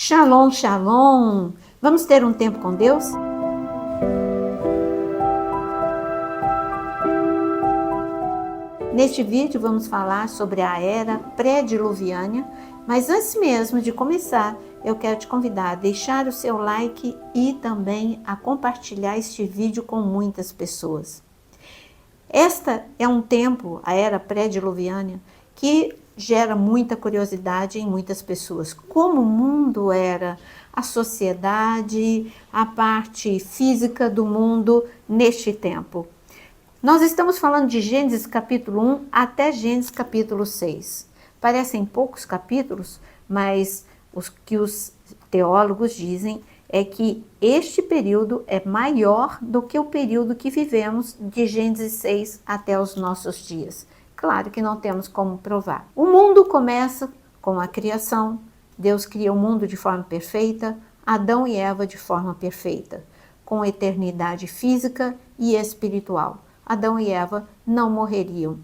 Shalom, shalom! Vamos ter um tempo com Deus? Neste vídeo vamos falar sobre a era pré-diluviana, mas antes mesmo de começar, eu quero te convidar a deixar o seu like e também a compartilhar este vídeo com muitas pessoas. Esta é um tempo, a era pré-diluviana, que gera muita curiosidade em muitas pessoas. Como o mundo era, a sociedade, a parte física do mundo neste tempo. Nós estamos falando de Gênesis capítulo 1 até Gênesis capítulo 6. Parecem poucos capítulos, mas o que os teólogos dizem é que este período é maior do que o período que vivemos de Gênesis 6 até os nossos dias. Claro que não temos como provar. O mundo começa com a criação. Deus cria o mundo de forma perfeita, Adão e Eva de forma perfeita, com eternidade física e espiritual. Adão e Eva não morreriam.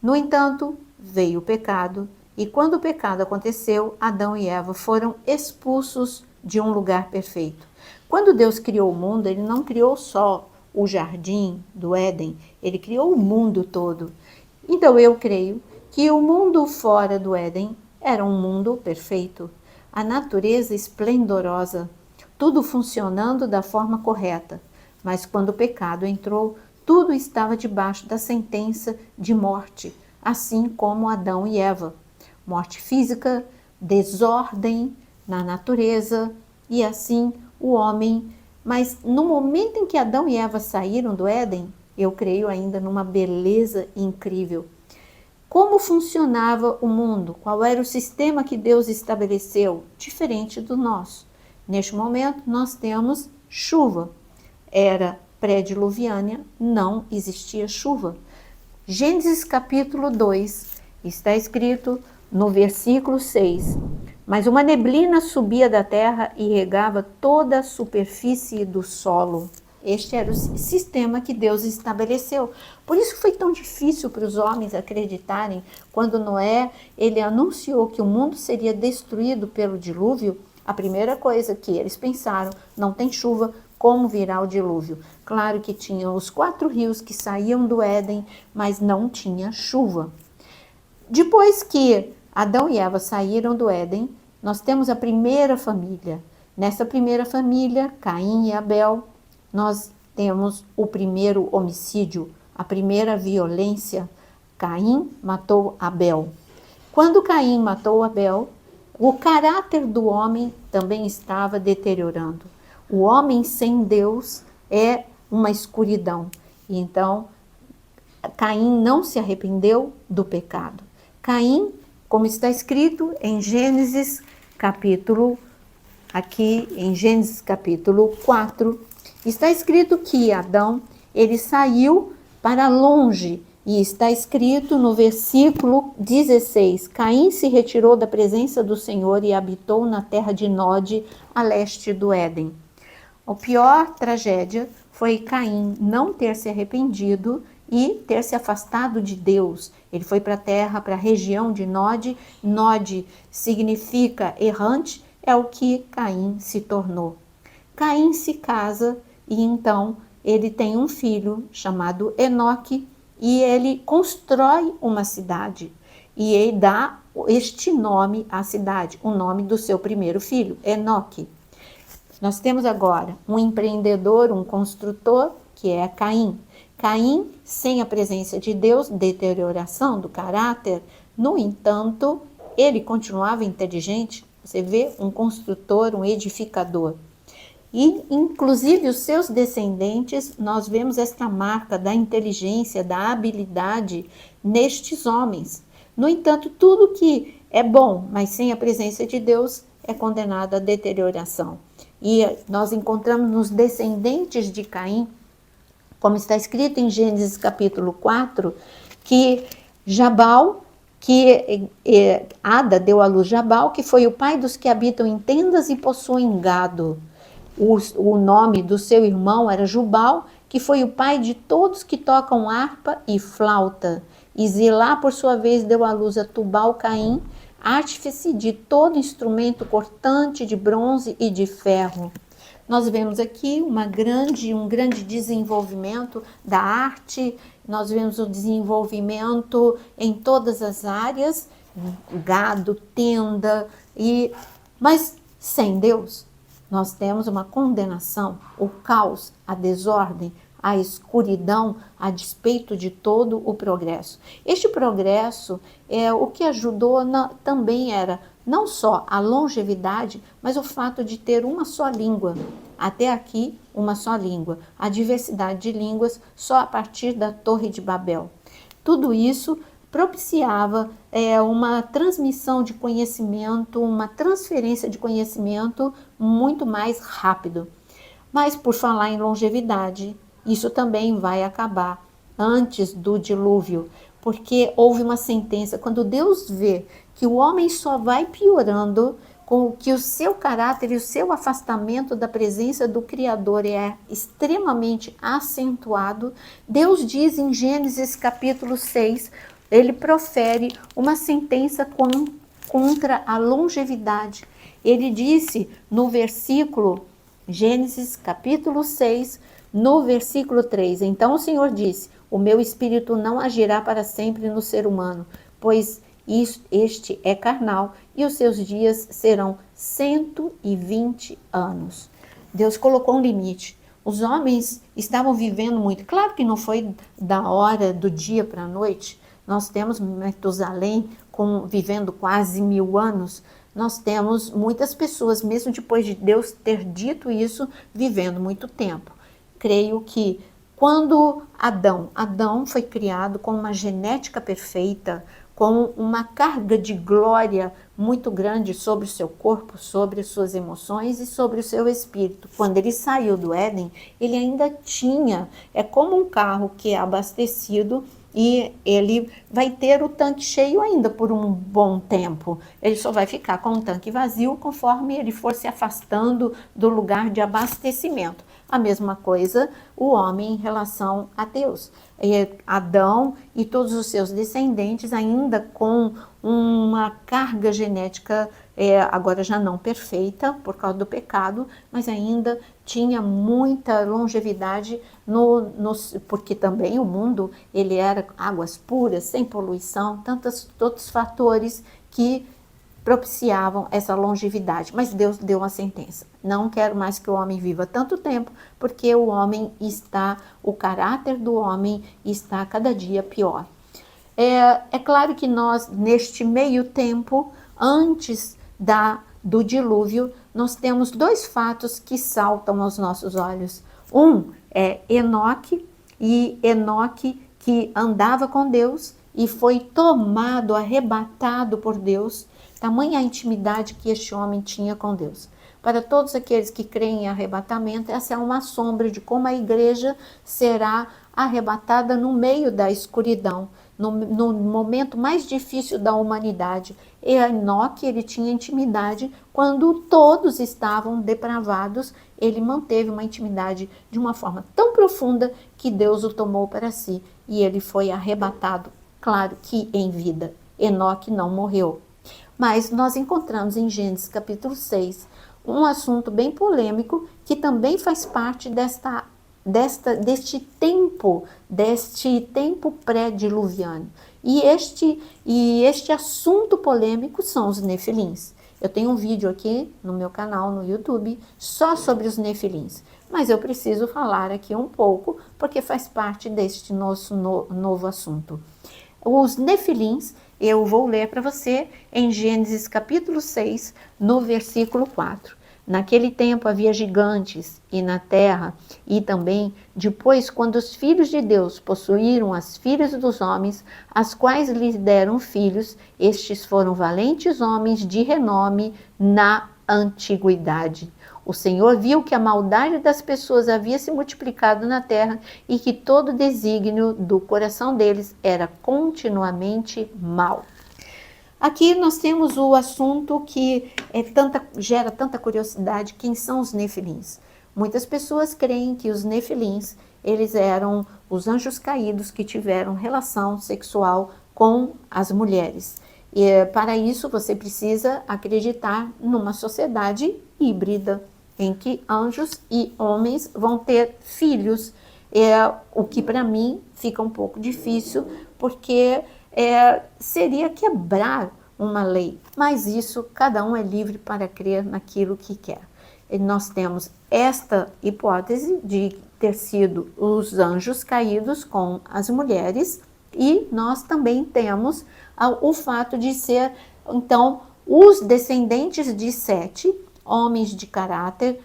No entanto, veio o pecado, e quando o pecado aconteceu, Adão e Eva foram expulsos de um lugar perfeito. Quando Deus criou o mundo, Ele não criou só o jardim do Éden, Ele criou o mundo todo. Então eu creio que o mundo fora do Éden era um mundo perfeito, a natureza esplendorosa, tudo funcionando da forma correta. Mas quando o pecado entrou, tudo estava debaixo da sentença de morte, assim como Adão e Eva. Morte física, desordem na natureza e assim o homem. Mas no momento em que Adão e Eva saíram do Éden, eu creio ainda numa beleza incrível. Como funcionava o mundo? Qual era o sistema que Deus estabeleceu? Diferente do nosso. Neste momento, nós temos chuva. Era pré-diluviana, não existia chuva. Gênesis capítulo 2, está escrito no versículo 6. Mas uma neblina subia da terra e regava toda a superfície do solo. Este era o sistema que Deus estabeleceu. Por isso foi tão difícil para os homens acreditarem quando Noé, ele anunciou que o mundo seria destruído pelo dilúvio. A primeira coisa que eles pensaram, não tem chuva, como virá o dilúvio? Claro que tinham os 4 rios que saíam do Éden, mas não tinha chuva. Depois que Adão e Eva saíram do Éden, nós temos a primeira família. Nessa primeira família, Caim e Abel, nós temos o primeiro homicídio, a primeira violência. Caim matou Abel. Quando Caim matou Abel, o caráter do homem também estava deteriorando. O homem sem Deus é uma escuridão. E então, Caim não se arrependeu do pecado. Caim, como está escrito em Gênesis capítulo, aqui em Gênesis capítulo 4, está escrito que Adão, ele saiu para longe, e está escrito no versículo 16, Caim se retirou da presença do Senhor e habitou na terra de Nod, a leste do Éden. A pior tragédia foi Caim não ter se arrependido e ter se afastado de Deus. Ele foi para a terra, para a região de Nod. Nod significa errante, é o que Caim se tornou. Caim se casa e então ele tem um filho chamado Enoque e ele constrói uma cidade. E ele dá este nome à cidade, o nome do seu primeiro filho, Enoque. Nós temos agora um empreendedor, um construtor, que é Caim. Caim, sem a presença de Deus, deterioração do caráter. No entanto, ele continuava inteligente. Você vê um construtor, um edificador. E, inclusive, os seus descendentes, nós vemos esta marca da inteligência, da habilidade nestes homens. No entanto, tudo que é bom, mas sem a presença de Deus, é condenado à deterioração. E nós encontramos nos descendentes de Caim, como está escrito em Gênesis capítulo 4, que Jabal, que Ada deu à luz Jabal, que foi o pai dos que habitam em tendas e possuem gado. O nome do seu irmão era Jubal, que foi o pai de todos que tocam harpa e flauta. E Zilá, por sua vez, deu à luz a Tubal-Caim. artífice de todo instrumento cortante de bronze e de ferro. Nós vemos aqui um grande desenvolvimento da arte, nós vemos o desenvolvimento em todas as áreas, gado, tenda, mas sem Deus nós temos uma condenação, o caos, a desordem, a escuridão, a despeito de todo o progresso. Este progresso o que ajudou também era não só a longevidade, mas o fato de ter uma só língua. Até aqui, uma só língua. A diversidade de línguas só a partir da Torre de Babel. Tudo isso propiciava uma transmissão de conhecimento, uma transferência de conhecimento muito mais rápido. Mas por falar em longevidade, isso também vai acabar antes do dilúvio, porque houve uma sentença. Quando Deus vê que o homem só vai piorando, com que o seu caráter e o seu afastamento da presença do Criador é extremamente acentuado, Deus diz em Gênesis capítulo 6, ele profere uma sentença contra a longevidade. Ele disse no versículo, Gênesis capítulo 6, no versículo 3, então o Senhor disse, o meu espírito não agirá para sempre no ser humano, pois este é carnal e os seus dias serão 120 anos. Deus colocou um limite. Os homens estavam vivendo muito. Claro que não foi da hora do dia para a noite. Nós temos Metusalém vivendo quase 1000 anos. Nós temos muitas pessoas, mesmo depois de Deus ter dito isso, vivendo muito tempo. Creio que quando Adão foi criado com uma genética perfeita, com uma carga de glória muito grande sobre o seu corpo, sobre as suas emoções e sobre o seu espírito. Quando ele saiu do Éden, ele ainda tinha, é como um carro que é abastecido e ele vai ter o tanque cheio ainda por um bom tempo. Ele só vai ficar com o tanque vazio conforme ele for se afastando do lugar de abastecimento. A mesma coisa o homem em relação a Deus. Adão e todos os seus descendentes ainda com uma carga genética, agora já não perfeita por causa do pecado, mas ainda tinha muita longevidade, porque também o mundo ele era águas puras, sem poluição, tantos fatores que propiciavam essa longevidade, mas Deus deu uma sentença. Não quero mais que o homem viva tanto tempo, porque o caráter do homem está cada dia pior. É claro que nós, neste meio tempo, antes do dilúvio, nós temos 2 fatos que saltam aos nossos olhos. Um é Enoque, e Enoque que andava com Deus e foi tomado, arrebatado por Deus. Tamanha a intimidade que este homem tinha com Deus. Para todos aqueles que creem em arrebatamento, essa é uma sombra de como a igreja será arrebatada no meio da escuridão, no momento mais difícil da humanidade. E Enoque, ele tinha intimidade quando todos estavam depravados, ele manteve uma intimidade de uma forma tão profunda que Deus o tomou para si e ele foi arrebatado, claro que em vida. Enoque não morreu. Mas nós encontramos em Gênesis capítulo 6 um assunto bem polêmico que também faz parte deste tempo pré-diluviano. E este assunto polêmico são os nefilins. Eu tenho um vídeo aqui no meu canal no YouTube só sobre os nefilins, mas eu preciso falar aqui um pouco porque faz parte deste nosso novo assunto. Os nefilins, eu vou ler para você em Gênesis capítulo 6, no versículo 4. Naquele tempo havia gigantes e na terra, e também depois quando os filhos de Deus possuíram as filhas dos homens, as quais lhes deram filhos, estes foram valentes homens de renome na antiguidade. O Senhor viu que a maldade das pessoas havia se multiplicado na terra e que todo desígnio do coração deles era continuamente mau. Aqui nós temos o assunto que gera tanta curiosidade, quem são os nefilins? Muitas pessoas creem que os nefilins, eles eram os anjos caídos que tiveram relação sexual com as mulheres. E para isso você precisa acreditar numa sociedade híbrida, em que anjos e homens vão ter filhos. O que para mim fica um pouco difícil, porque seria quebrar uma lei. Mas isso, cada um é livre para crer naquilo que quer. E nós temos esta hipótese de ter sido os anjos caídos com as mulheres, e nós também temos o fato de ser, então, os descendentes de Sete, homens de caráter,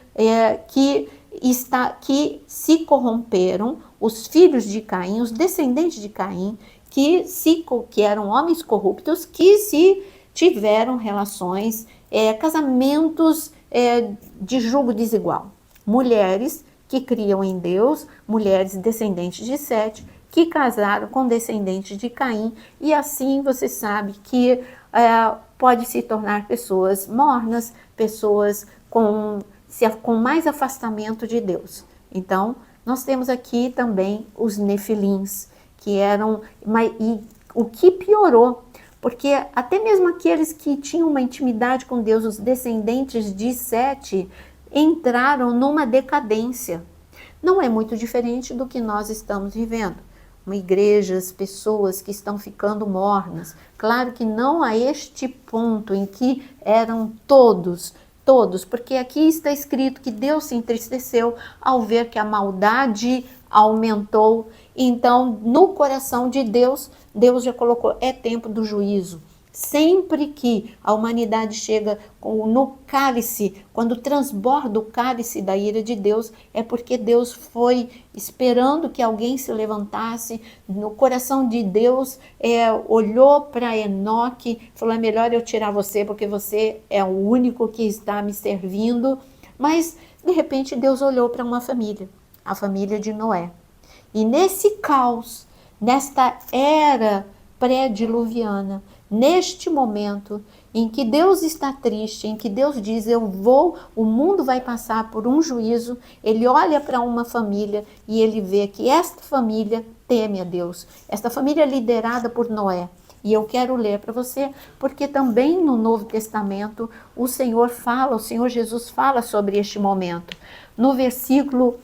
que se corromperam, os filhos de Caim, os descendentes de Caim, que eram homens corruptos, que se tiveram relações, casamentos de julgo desigual. Mulheres que criam em Deus, mulheres descendentes de Sete, que casaram com descendentes de Caim, e assim você sabe que pode se tornar pessoas mornas, pessoas com mais afastamento de Deus. Então, nós temos aqui também os nefilins, que eram, e o que piorou, porque até mesmo aqueles que tinham uma intimidade com Deus, os descendentes de Sete, entraram numa decadência. Não é muito diferente do que nós estamos vivendo. Igrejas, pessoas que estão ficando mornas. Claro que não a este ponto em que eram todos, porque aqui está escrito que Deus se entristeceu ao ver que a maldade aumentou. Então, no coração de Deus, Deus já colocou, é tempo do juízo. Sempre que a humanidade chega no cálice, quando transborda o cálice da ira de Deus, é porque Deus foi esperando que alguém se levantasse. No coração de Deus, olhou para Enoque, falou, é melhor eu tirar você, porque você é o único que está me servindo. Mas, de repente, Deus olhou para uma família, a família de Noé. E nesse caos, nesta era pré-diluviana, neste momento em que Deus está triste, em que Deus diz, o mundo vai passar por um juízo, ele olha para uma família e ele vê que esta família teme a Deus. Esta família é liderada por Noé. E eu quero ler para você, porque também no Novo Testamento o Senhor Jesus fala sobre este momento. No versículo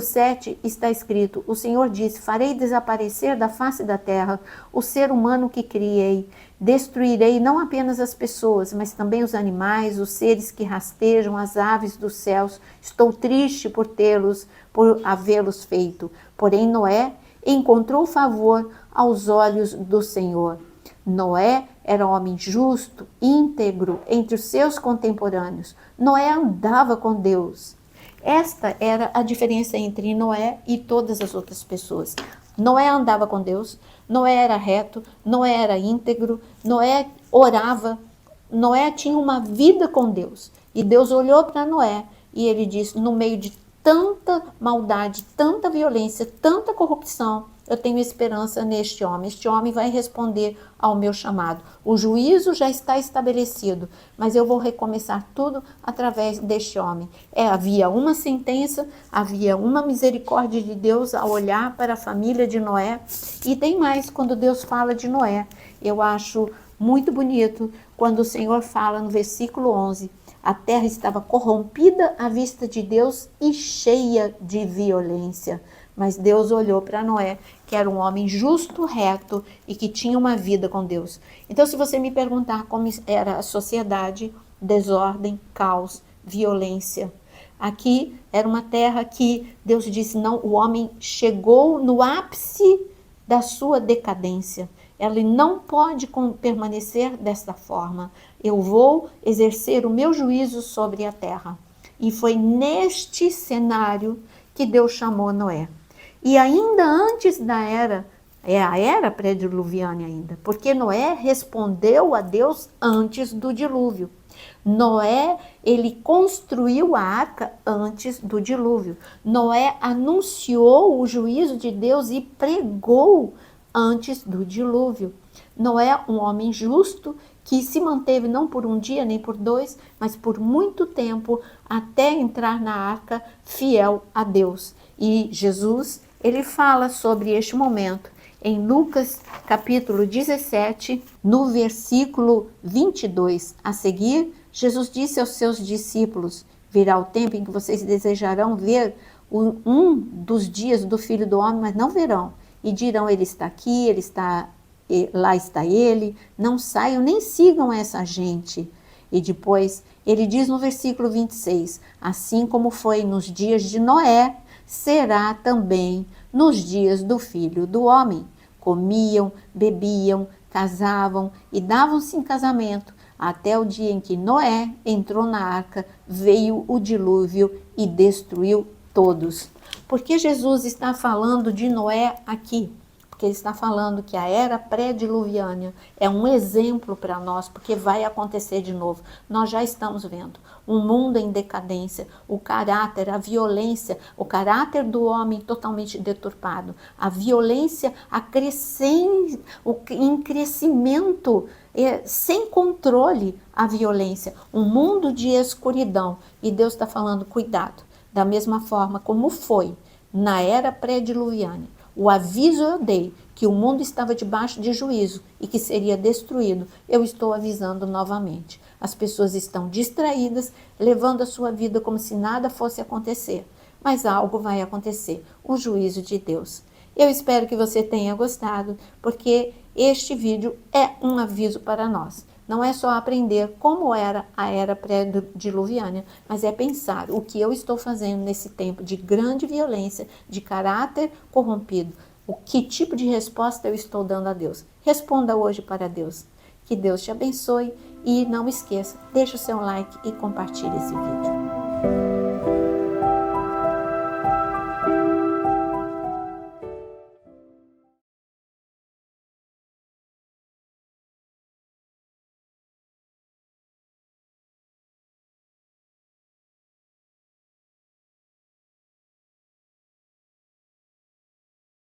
7 está escrito, o Senhor diz, farei desaparecer da face da terra o ser humano que criei, destruirei não apenas as pessoas, mas também os animais, os seres que rastejam, as aves dos céus. Estou triste por havê-los feito. Porém Noé encontrou favor aos olhos do Senhor. Noé era homem justo, íntegro entre os seus contemporâneos. Noé andava com Deus. Esta era a diferença entre Noé e todas as outras pessoas. Noé andava com Deus, Noé era reto, Noé era íntegro, Noé orava, Noé tinha uma vida com Deus. E Deus olhou para Noé e ele disse, no meio de tanta maldade, tanta violência, tanta corrupção, eu tenho esperança neste homem. Este homem vai responder ao meu chamado. O juízo já está estabelecido, mas eu vou recomeçar tudo através deste homem. Havia uma sentença, havia uma misericórdia de Deus ao olhar para a família de Noé. E tem mais, quando Deus fala de Noé, eu acho muito bonito quando o Senhor fala no versículo 11, a terra estava corrompida à vista de Deus e cheia de violência. Mas Deus olhou para Noé, que era um homem justo, reto e que tinha uma vida com Deus. Então, se você me perguntar como era a sociedade, desordem, caos, violência. Aqui era uma terra que Deus disse, não, o homem chegou no ápice da sua decadência. Ele não pode permanecer desta forma. Eu vou exercer o meu juízo sobre a terra. E foi neste cenário que Deus chamou Noé. E ainda antes da era, a era pré-diluviana ainda, porque Noé respondeu a Deus antes do dilúvio. Noé, ele construiu a arca antes do dilúvio. Noé anunciou o juízo de Deus e pregou antes do dilúvio. Noé, um homem justo, que se manteve não por um dia nem por dois, mas por muito tempo, até entrar na arca, fiel a Deus. E Jesus, ele fala sobre este momento em Lucas capítulo 17, no versículo 22 a seguir, Jesus disse aos seus discípulos: virá o tempo em que vocês desejarão ver um dos dias do Filho do Homem, mas não verão. E dirão, ele está aqui, ele está, lá está ele, não saiam nem sigam essa gente. E depois ele diz no versículo 26, assim como foi nos dias de Noé, será também nos dias do Filho do Homem. Comiam, bebiam, casavam e davam-se em casamento, até o dia em que Noé entrou na arca, veio o dilúvio e destruiu todos. Por que Jesus está falando de Noé aqui? Porque ele está falando que a era pré-diluviana é um exemplo para nós, porque vai acontecer de novo. Nós já estamos vendo um mundo em decadência, o caráter, a violência, o caráter do homem totalmente deturpado, a violência em crescimento, sem controle a violência, um mundo de escuridão. E Deus está falando, cuidado, da mesma forma como foi na era pré-diluviana. O aviso eu dei que o mundo estava debaixo de juízo e que seria destruído. Eu estou avisando novamente. As pessoas estão distraídas, levando a sua vida como se nada fosse acontecer. Mas algo vai acontecer, o juízo de Deus. Eu espero que você tenha gostado, porque este vídeo é um aviso para nós. Não é só aprender como era a era pré-diluviana, mas é pensar o que eu estou fazendo nesse tempo de grande violência, de caráter corrompido. Que tipo de resposta eu estou dando a Deus? Responda hoje para Deus. Que Deus te abençoe e não esqueça, deixe o seu like e compartilhe esse vídeo.